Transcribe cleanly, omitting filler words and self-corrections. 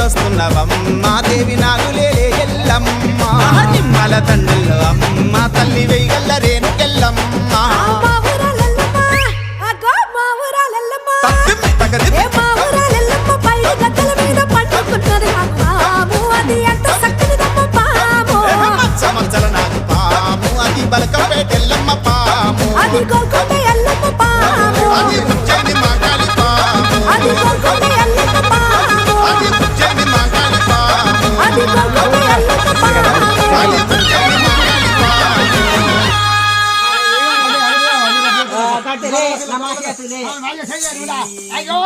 వస్తున్నవమ్మ దేవి నాగులేలే ఎల్లమ్మ నిమ్మల తండ్రుల్లో అమ్మ తల్లి వెయ్యల్ల రేణుకెల్లమ్మ మచ్చల నాకు పాము అది బలకపేటెల్లమ్మ పాము అది గోల్కొండ ఎల్లమ్మ పాము అది ముచ్చని మాగాలి పాము అది గోల్కొండ ఎల్లమ్మ పాము అది ముచ్చని మాగాలి పాము అది గోల్కొండ ఎల్లమ్మ పాము అది ముచ్చని మాగాలి పాము కట్టలే నమాజ్ కట్టలే అయ్యో